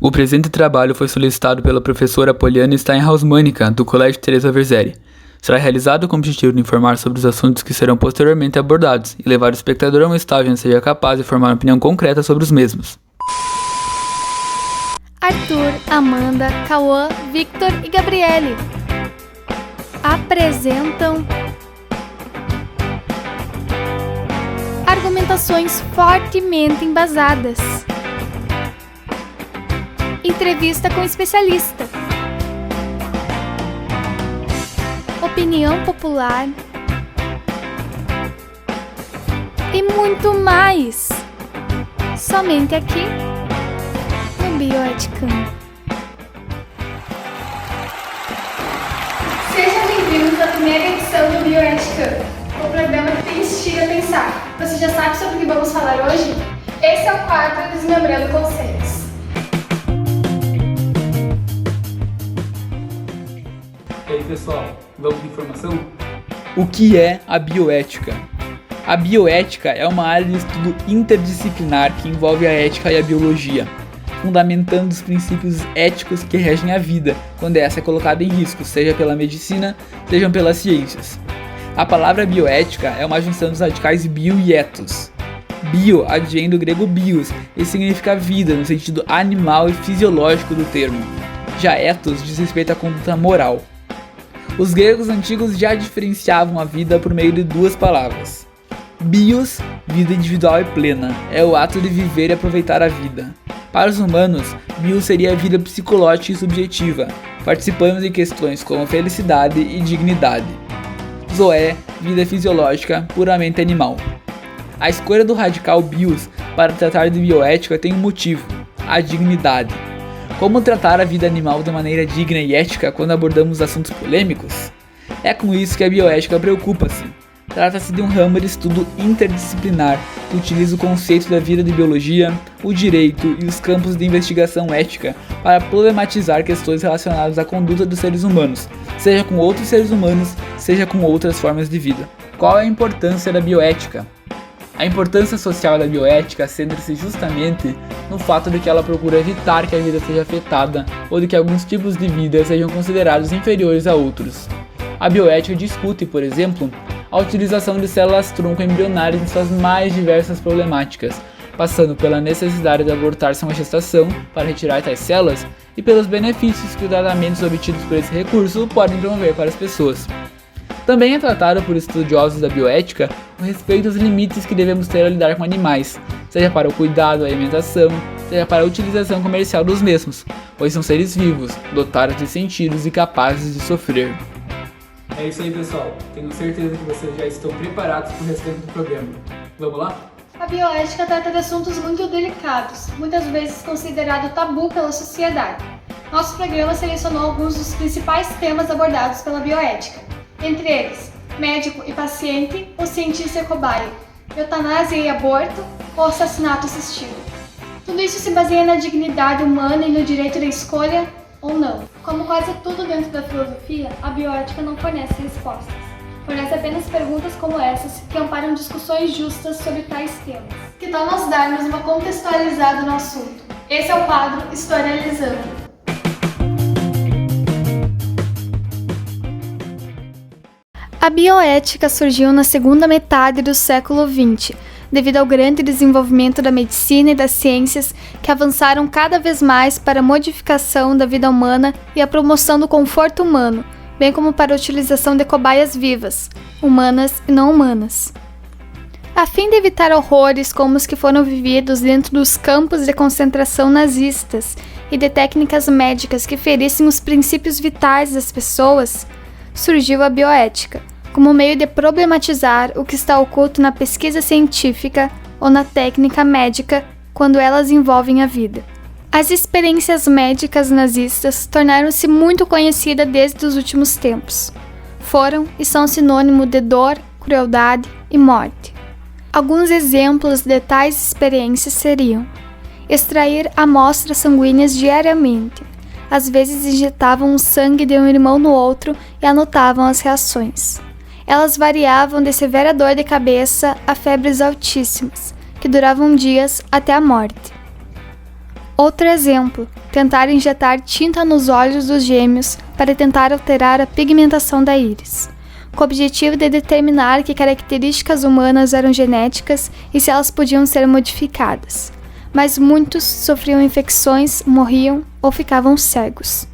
O presente trabalho foi solicitado pela professora Poliana Steinhaus-Mânica, do Colégio Teresa Verzeri. Será realizado com o objetivo de informar sobre os assuntos que serão posteriormente abordados e levar o espectador a um estágio onde seja capaz de formar uma opinião concreta sobre os mesmos. Arthur, Amanda, Cauã, Victor e Gabriele apresentam argumentações fortemente embasadas. Entrevista com especialista. Opinião popular. E muito mais. Somente aqui no Bioeticando. Sejam bem-vindos à primeira edição do Bioeticando, o programa que tem instiga a pensar. Você já sabe sobre o que vamos falar hoje? Esse é o quadro Desmembrando Conceitos. E aí pessoal, vamos de informação? O que é a bioética? A bioética é uma área de estudo interdisciplinar que envolve a ética e a biologia, fundamentando os princípios éticos que regem a vida quando essa é colocada em risco, seja pela medicina, seja pelas ciências. A palavra bioética é uma junção dos radicais bio e ethos. Bio advém do grego bios e significa vida no sentido animal e fisiológico do termo. Já ethos diz respeito à conduta moral. Os gregos antigos já diferenciavam a vida por meio de duas palavras. Bios, vida individual e plena, é o ato de viver e aproveitar a vida. Para os humanos, bios seria a vida psicológica e subjetiva, participando de questões como felicidade e dignidade. Zoé, vida fisiológica, puramente animal. A escolha do radical bios para tratar de bioética tem um motivo: a dignidade. Como tratar a vida animal de maneira digna e ética quando abordamos assuntos polêmicos? É com isso que a bioética preocupa-se. Trata-se de um ramo de estudo interdisciplinar que utiliza o conceito da vida de biologia, o direito e os campos de investigação ética para problematizar questões relacionadas à conduta dos seres humanos, seja com outros seres humanos, seja com outras formas de vida. Qual é a importância da bioética? A importância social da bioética centra-se justamente no fato de que ela procura evitar que a vida seja afetada ou de que alguns tipos de vida sejam considerados inferiores a outros. A bioética discute, por exemplo, a utilização de células-tronco embrionárias em suas mais diversas problemáticas, passando pela necessidade de abortar-se uma gestação para retirar tais células e pelos benefícios que os tratamentos obtidos por esse recurso podem promover para as pessoas. Também é tratado por estudiosos da bioética o respeito aos limites que devemos ter ao lidar com animais, seja para o cuidado, a alimentação, seja para a utilização comercial dos mesmos, pois são seres vivos, dotados de sentidos e capazes de sofrer. É isso aí pessoal, tenho certeza que vocês já estão preparados para o restante do programa. Vamos lá? A bioética trata de assuntos muito delicados, muitas vezes considerado tabu pela sociedade. Nosso programa selecionou alguns dos principais temas abordados pela bioética. Entre eles, médico e paciente, o cientista e cobaia, eutanásia e aborto ou assassinato assistido. Tudo isso se baseia na dignidade humana e no direito da escolha ou não. Como quase tudo dentro da filosofia, a bioética não fornece respostas. Fornece apenas perguntas como essas que amparam discussões justas sobre tais temas. Que tal nós darmos uma contextualizada no assunto? Esse é o quadro Historializando. A bioética surgiu na segunda metade do século XX, devido ao grande desenvolvimento da medicina e das ciências que avançaram cada vez mais para a modificação da vida humana e a promoção do conforto humano, bem como para a utilização de cobaias vivas, humanas e não humanas. A fim de evitar horrores como os que foram vividos dentro dos campos de concentração nazistas e de técnicas médicas que ferissem os princípios vitais das pessoas, surgiu a bioética, como meio de problematizar o que está oculto na pesquisa científica ou na técnica médica quando elas envolvem a vida. As experiências médicas nazistas tornaram-se muito conhecidas desde os últimos tempos. Foram e são sinônimo de dor, crueldade e morte. Alguns exemplos de tais experiências seriam: extrair amostras sanguíneas diariamente. Às vezes injetavam o sangue de um irmão no outro e anotavam as reações. Elas variavam de severa dor de cabeça a febres altíssimas, que duravam dias até a morte. Outro exemplo, tentar injetar tinta nos olhos dos gêmeos para tentar alterar a pigmentação da íris, com o objetivo de determinar que características humanas eram genéticas e se elas podiam ser modificadas. Mas muitos sofriam infecções, morriam ou ficavam cegos.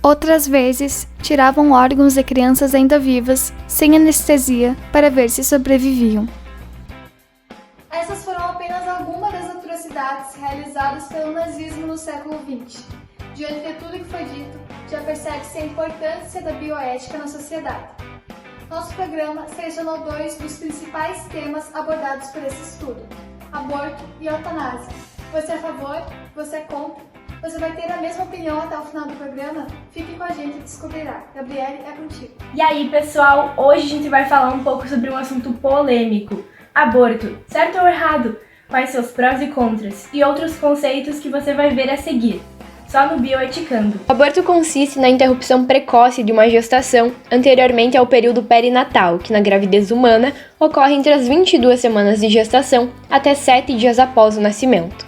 Outras vezes, tiravam órgãos de crianças ainda vivas, sem anestesia, para ver se sobreviviam. Essas foram apenas algumas das atrocidades realizadas pelo nazismo no século XX. Diante de tudo que foi dito, já percebe-se a importância da bioética na sociedade. Nosso programa selecionou 2 dos principais temas abordados por esse estudo: aborto e eutanásia. Você é a favor? Você é contra? Você vai ter a mesma opinião até o final do programa? Fique com a gente e descobrirá. Gabriele, é contigo. E aí, pessoal, hoje a gente vai falar um pouco sobre um assunto polêmico: aborto, certo ou errado? Quais seus prós e contras? E outros conceitos que você vai ver a seguir, só no Bioeticando. O aborto consiste na interrupção precoce de uma gestação anteriormente ao período perinatal, que na gravidez humana ocorre entre as 22 semanas de gestação até 7 dias após o nascimento.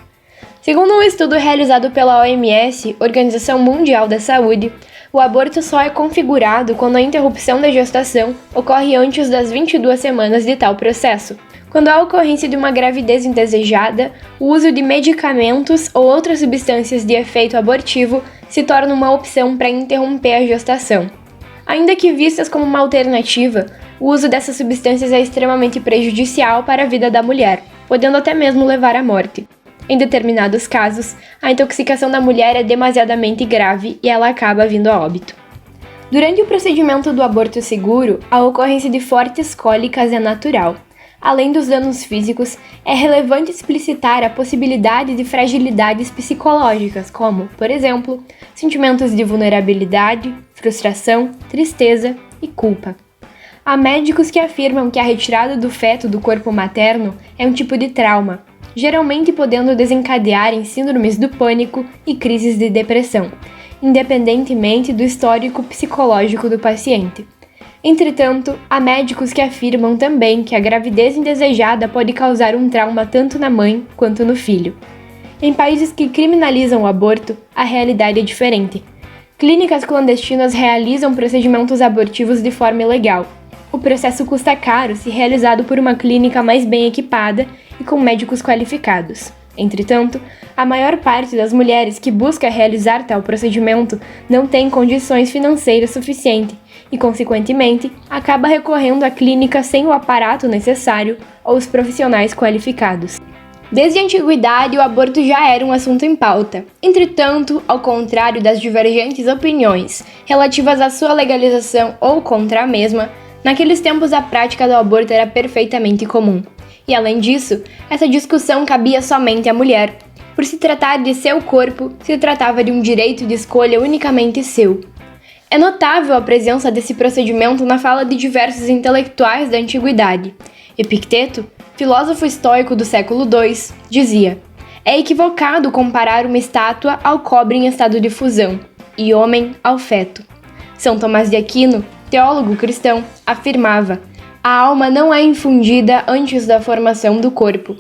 Segundo um estudo realizado pela OMS, Organização Mundial da Saúde, o aborto só é configurado quando a interrupção da gestação ocorre antes das 22 semanas de tal processo. Quando há ocorrência de uma gravidez indesejada, o uso de medicamentos ou outras substâncias de efeito abortivo se torna uma opção para interromper a gestação. Ainda que vistas como uma alternativa, o uso dessas substâncias é extremamente prejudicial para a vida da mulher, podendo até mesmo levar à morte. Em determinados casos, a intoxicação da mulher é demasiadamente grave e ela acaba vindo a óbito. Durante o procedimento do aborto seguro, a ocorrência de fortes cólicas é natural. Além dos danos físicos, é relevante explicitar a possibilidade de fragilidades psicológicas, como, por exemplo, sentimentos de vulnerabilidade, frustração, tristeza e culpa. Há médicos que afirmam que a retirada do feto do corpo materno é um tipo de trauma, geralmente podendo desencadear em síndromes do pânico e crises de depressão, independentemente do histórico psicológico do paciente. Entretanto, há médicos que afirmam também que a gravidez indesejada pode causar um trauma tanto na mãe quanto no filho. Em países que criminalizam o aborto, a realidade é diferente. Clínicas clandestinas realizam procedimentos abortivos de forma ilegal. O processo custa caro se realizado por uma clínica mais bem equipada e com médicos qualificados. Entretanto, a maior parte das mulheres que busca realizar tal procedimento não tem condições financeiras suficientes e, consequentemente, acaba recorrendo à clínica sem o aparato necessário ou os profissionais qualificados. Desde a antiguidade, o aborto já era um assunto em pauta. Entretanto, ao contrário das divergentes opiniões relativas à sua legalização ou contra a mesma, naqueles tempos a prática do aborto era perfeitamente comum. E além disso, essa discussão cabia somente à mulher. Por se tratar de seu corpo, se tratava de um direito de escolha unicamente seu. É notável a presença desse procedimento na fala de diversos intelectuais da antiguidade. Epicteto, filósofo estoico do século II, dizia: "É equivocado comparar uma estátua ao cobre em estado de fusão, e homem ao feto." São Tomás de Aquino, teólogo cristão, afirmava: "A alma não é infundida antes da formação do corpo."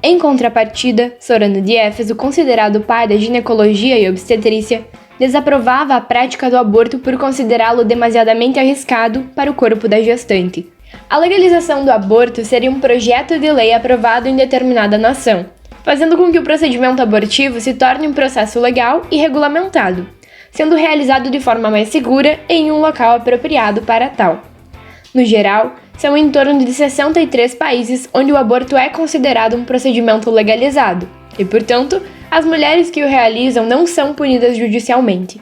Em contrapartida, Sorano de Éfeso, considerado pai da ginecologia e obstetrícia, desaprovava a prática do aborto por considerá-lo demasiadamente arriscado para o corpo da gestante. A legalização do aborto seria um projeto de lei aprovado em determinada nação, fazendo com que o procedimento abortivo se torne um processo legal e regulamentado, sendo realizado de forma mais segura e em um local apropriado para tal. No geral, são em torno de 63 países onde o aborto é considerado um procedimento legalizado, e, portanto, as mulheres que o realizam não são punidas judicialmente.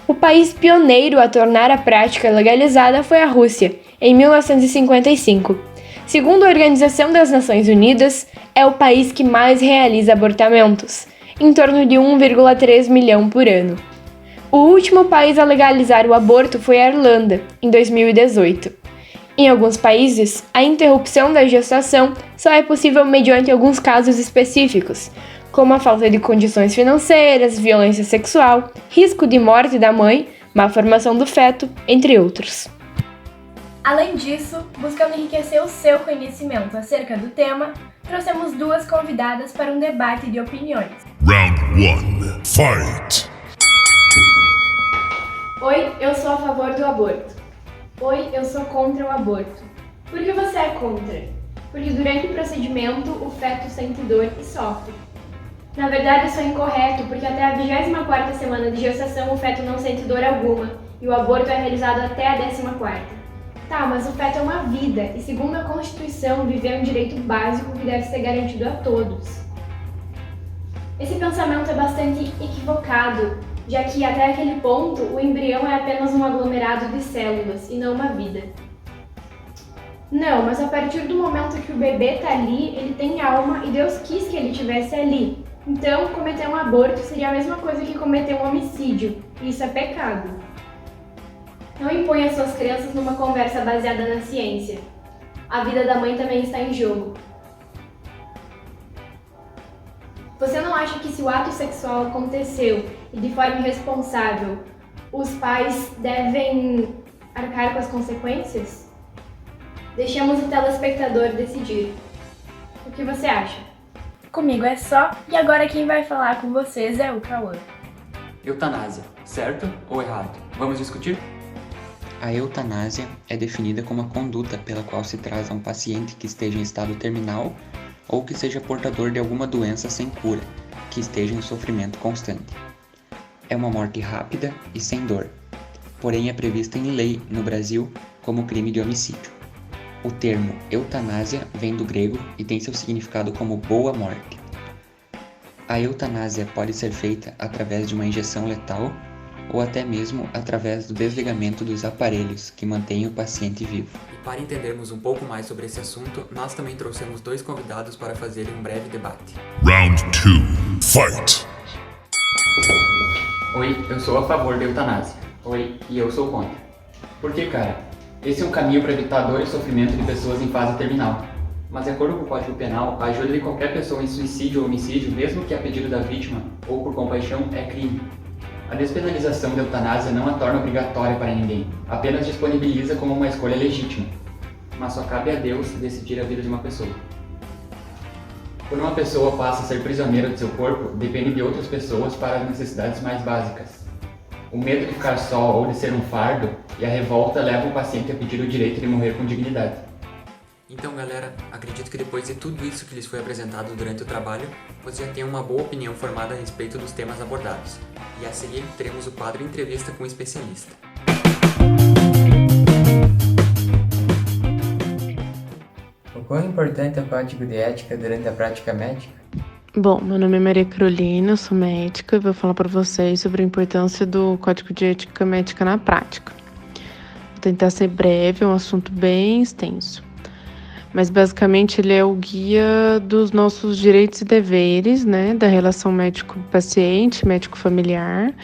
O país pioneiro a tornar a prática legalizada foi a Rússia, em 1955. Segundo a Organização das Nações Unidas, é o país que mais realiza abortamentos, em torno de 1,3 milhão por ano. O último país a legalizar o aborto foi a Irlanda, em 2018. Em alguns países, a interrupção da gestação só é possível mediante alguns casos específicos, como a falta de condições financeiras, violência sexual, risco de morte da mãe, má formação do feto, entre outros. Além disso, buscando enriquecer o seu conhecimento acerca do tema, trouxemos 2 convidadas para um debate de opiniões. Round 1. Fight! Oi, eu sou a favor do aborto. Oi, eu sou contra o aborto. Por que você é contra? Porque durante o procedimento o feto sente dor e sofre. Na verdade, isso é incorreto, porque até a 24ª semana de gestação o feto não sente dor alguma e o aborto é realizado até a 14ª. Tá, mas o feto é uma vida e, segundo a Constituição, viver é um direito básico que deve ser garantido a todos. Esse pensamento é bastante equivocado, já que até aquele ponto o embrião é apenas um aglomerado de células e não uma vida. Não, mas a partir do momento que o bebê tá ali, ele tem alma e Deus quis que ele estivesse ali. Então, cometer um aborto seria a mesma coisa que cometer um homicídio, e isso é pecado. Não imponha suas crenças numa conversa baseada na ciência. A vida da mãe também está em jogo. Você não acha que se o ato sexual aconteceu e de forma irresponsável, os pais devem arcar com as consequências? Deixamos o telespectador decidir. O que você acha? Comigo é só, e agora quem vai falar com vocês é o Cauã. Eutanásia, certo ou errado? Vamos discutir? A eutanásia é definida como a conduta pela qual se traz a um paciente que esteja em estado terminal ou que seja portador de alguma doença sem cura, que esteja em sofrimento constante. É uma morte rápida e sem dor, porém é prevista em lei no Brasil como crime de homicídio. O termo eutanásia vem do grego e tem seu significado como boa morte. A eutanásia pode ser feita através de uma injeção letal ou até mesmo através do desligamento dos aparelhos que mantêm o paciente vivo. E para entendermos um pouco mais sobre esse assunto, nós também trouxemos 2 convidados para fazerem um breve debate. Round 2. Fight! Oi, eu sou a favor da eutanásia. Oi, e eu sou contra. Por que, cara? Esse é um caminho para evitar dor e sofrimento de pessoas em fase terminal. Mas de acordo com o Código Penal, a ajuda de qualquer pessoa em suicídio ou homicídio, mesmo que a pedido da vítima ou por compaixão, é crime. A despenalização da eutanásia não a torna obrigatória para ninguém, apenas disponibiliza como uma escolha legítima. Mas só cabe a Deus decidir a vida de uma pessoa. Quando uma pessoa passa a ser prisioneira de seu corpo, depende de outras pessoas para as necessidades mais básicas. O medo de ficar só ou de ser um fardo e a revolta levam o paciente a pedir o direito de morrer com dignidade. Então, galera, acredito que depois de tudo isso que lhes foi apresentado durante o trabalho, você já tem uma boa opinião formada a respeito dos temas abordados. E a seguir, teremos o quadro Entrevista com o Especialista. O quão importante é o código de ética durante a prática médica? Bom, meu nome é Maria Carolina, eu sou médica e vou falar para vocês sobre a importância do Código de Ética Médica na prática. Vou tentar ser breve, é um assunto bem extenso. Mas basicamente ele é o guia dos nossos direitos e deveres, né? Da relação médico-paciente, médico-familiar,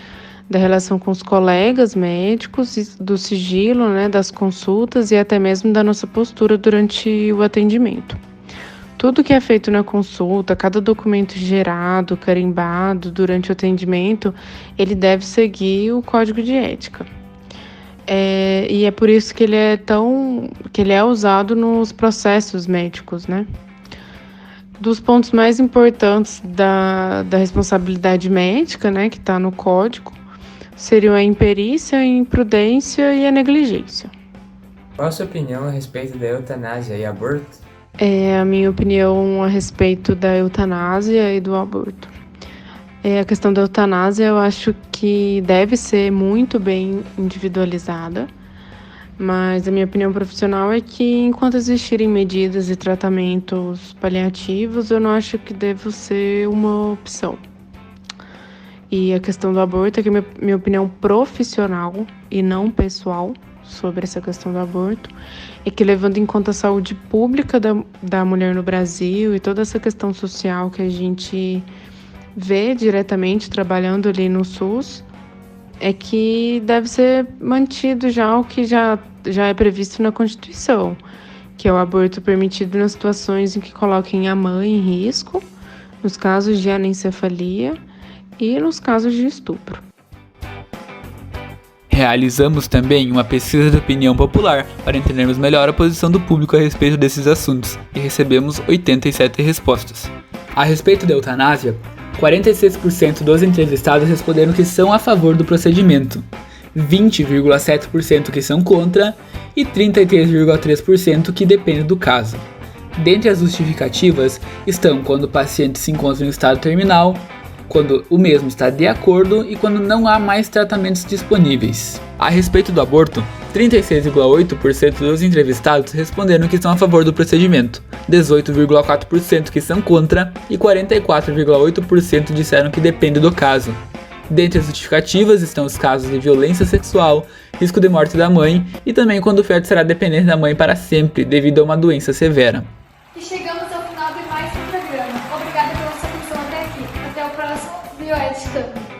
da relação com os colegas médicos, do sigilo, né? Das consultas e até mesmo da nossa postura durante o atendimento. Tudo que é feito na consulta, cada documento gerado, carimbado durante o atendimento, ele deve seguir o código de ética. E é por isso que ele é usado nos processos médicos, né? Dos pontos mais importantes da responsabilidade médica, né, que está no código, seriam a imperícia, a imprudência e a negligência. Qual a sua opinião a respeito da eutanásia e aborto? A minha opinião a respeito da eutanásia e do aborto. A questão da eutanásia eu acho que deve ser muito bem individualizada, mas a minha opinião profissional é que enquanto existirem medidas e tratamentos paliativos, eu não acho que deve ser uma opção. E a questão do aborto é que minha opinião profissional e não pessoal sobre essa questão do aborto é que, levando em conta a saúde pública da mulher no Brasil e toda essa questão social que a gente vê diretamente trabalhando ali no SUS, é que deve ser mantido já o que já é previsto na Constituição, que é o aborto permitido nas situações em que coloquem a mãe em risco, nos casos de anencefalia e nos casos de estupro. Realizamos também uma pesquisa de opinião popular para entendermos melhor a posição do público a respeito desses assuntos e recebemos 87 respostas. A respeito da eutanásia, 46% dos entrevistados responderam que são a favor do procedimento, 20,7% que são contra e 33,3% que depende do caso. Dentre as justificativas estão quando o paciente se encontra em estado terminal, quando o mesmo está de acordo e quando não há mais tratamentos disponíveis. A respeito do aborto, 36,8% dos entrevistados responderam que estão a favor do procedimento, 18,4% que são contra e 44,8% disseram que depende do caso. Dentre as justificativas estão os casos de violência sexual, risco de morte da mãe e também quando o feto será dependente da mãe para sempre devido a uma doença severa. E chegamos ao final de mais um programa. Obrigada pela sua atenção até aqui. Até o próximo Bioética.